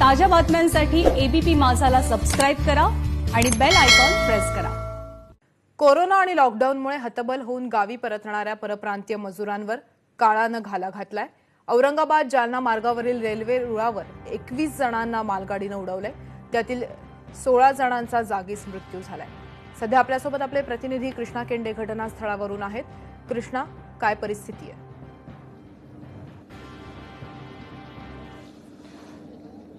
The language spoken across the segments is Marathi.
ताज्या बातम्यांसाठी एबीपी माझाला सबस्क्राइब करा आणि बेल आयकॉन प्रेस करा। कोरोना आणि लॉकडाऊनमुळे हतबल होऊन गावी परतणाऱ्या परप्रांतीय मजुरांवर काळानं घाला घातलाय। औरंगाबाद जालना मार्गावरील रेल्वे रुळावर 21 जणांना मालगाडीनं उडवलंय, त्यातील 16 जणांचा जागीच मृत्यू झालाय। सध्या आपल्यासोबत आपले प्रतिनिधी कृष्णा केंडे घटनास्थळावरून आहेत। कृष्णा, काय परिस्थिती आहे?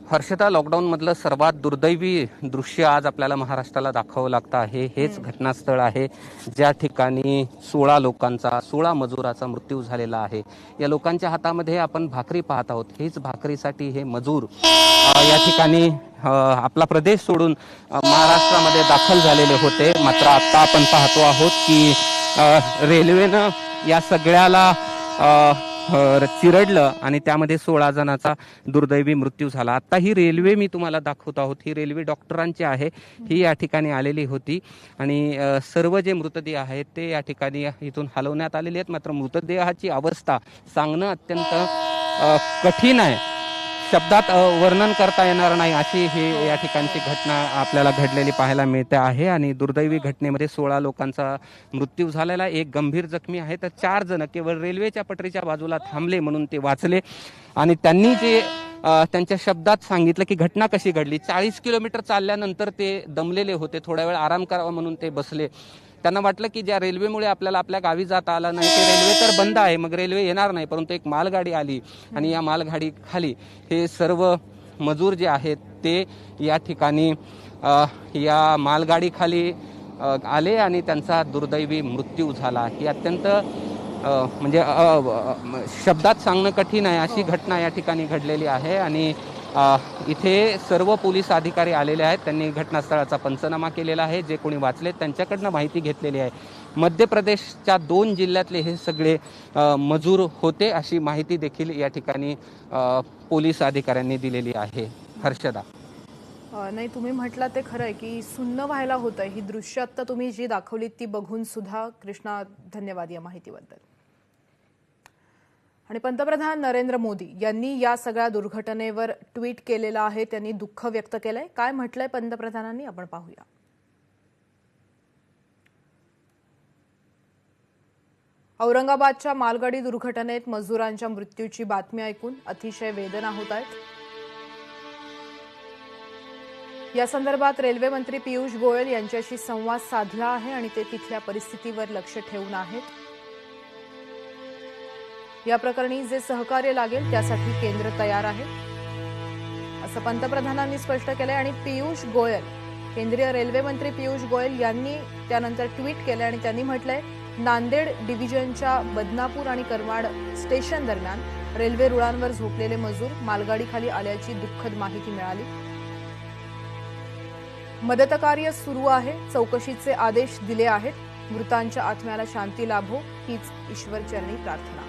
हर्षदा, लॉकडाऊनमधलं सर्वात दुर्दैवी दृश्य आज आपल्याला महाराष्ट्राला दाखवावं लागतं आहे। हेच घटनास्थळ आहे ज्या ठिकाणी 16 मजुराचा मृत्यू झालेला आहे। या लोकांच्या हातामध्ये आपण भाकरी पाहत आहोत। हेच भाकरीसाठी हे मजूर या ठिकाणी आपला प्रदेश सोडून महाराष्ट्रामध्ये दाखल झालेले होते। मात्र आता आपण पाहतो आहोत की रेल्वेनं या सगळ्याला चिरडलं आणि त्यामध्ये 16 जणांचा दुर्दैवी मृत्यू झाला। आता ही रेल्वे मी तुम्हाला दाखवत आहोत, ही रेल्वे डॉक्टरांची आहे। ही या ठिकाणी आलेली होती आणि सर्व जे मृतदेह आहेत ते या ठिकाणी इथून हलवण्यात आलेले आहेत। मात्र मृतदेहाची अवस्था सांगणं अत्यंत कठीण आहे, शब्दात वर्णन करता येणार नाही अशी ही या ठिकाणची घटना आपल्याला घडलेली पाहायला मिळते आहे। आणि दुर्दैवी घटनेमध्ये 16 लोकांचा मृत्यू झालेला, एक गंभीर जखमी आहे, तर 4 जण केवळ रेल्वेच्या पटरीच्या बाजूला थांबले म्हणून ते वाचले। आणि त्यांनी जे त्यांच्या शब्दात सांगितलं की घटना कशी घडली। 40 किलोमीटर चालल्यानंतर ते दमलेले होते, थोडा वेळ आराम करावा म्हणून ते बसले। त्यांना वाटलं की ज्या रेल्वेमुळे आपल्याला आपल्या गावी जाता आलं नाही, ते रेल्वे तर बंद आहे, मग रेल्वे येणार नाही, परंतु एक मालगाडी आली आणि या मालगाडी खाली हे सर्व मजूर जे आहेत ते या ठिकाणी या मालगाडी खाली आले आणि त्यांचा दुर्दैवी मृत्यू झाला। ही अत्यंत म्हणजे शब्दात सांगणं कठीण आहे अशी घटना या ठिकाणी घडलेली आहे। आणि इथे सर्व पोलीस अधिकारी आलेले आहेत, त्यांनी घटनास्थळाचा पंचनामा केलेला आहे। जे कोणी वाचले त्यांच्याकडनं माहिती घेतलेली आहे। मध्य प्रदेशच्या 2 जिल्ह्यातले हे सगळे मजूर होते अशी माहिती देखील या ठिकाणी पोलीस अधिकाऱ्यांनी दिलेली आहे। हर्षदा, नाही, तुम्ही म्हटलं ते खरं आहे की सुन्न व्हायला होतं। ही दृश्य आता तुम्ही जी दाखवलीत ती बघून सुद्धा कृष्णा, धन्यवाद या माहितीबद्दल। आणि पंतप्रधान नरेंद्र मोदी यांनी या सगळ्या दुर्घटनेवर ट्विट केलेलं आहे, त्यांनी दुःख व्यक्त केलंय। काय म्हटलंय पंतप्रधानांनी आपण पाहूया। औरंगाबादच्या मालगाडी दुर्घटनेत मजुरांच्या मृत्यूची बातमी ऐकून अतिशय वेदना होत आहेत। या संदर्भात रेल्वे मंत्री पियुष गोयल यांच्याशी संवाद साधला आहे आणि ते तिथल्या परिस्थितीवर लक्ष ठेवून आहेत। या प्रकरणी जे सहकार्य लागेल त्यासाठी केंद्र तयार आहे असं पंतप्रधानांनी स्पष्ट केलंय। आणि पियुष गोयल, केंद्रीय रेल्वे मंत्री पियुष गोयल यांनी त्यानंतर ट्विट केलं आणि त्यांनी म्हटलंय, नांदेड डिव्हिजनच्या बदनापूर आणि करमाड स्टेशन दरम्यान रेल्वे रुळांवर झोपलेले मजूर मालगाडीखाली आल्याची दुःखद माहिती मिळाली। मदतकार्य सुरू आहे, चौकशीचे आदेश दिले आहेत। मृतांच्या आत्म्याला शांती लाभो हीच ईश्वरचरणी प्रार्थना।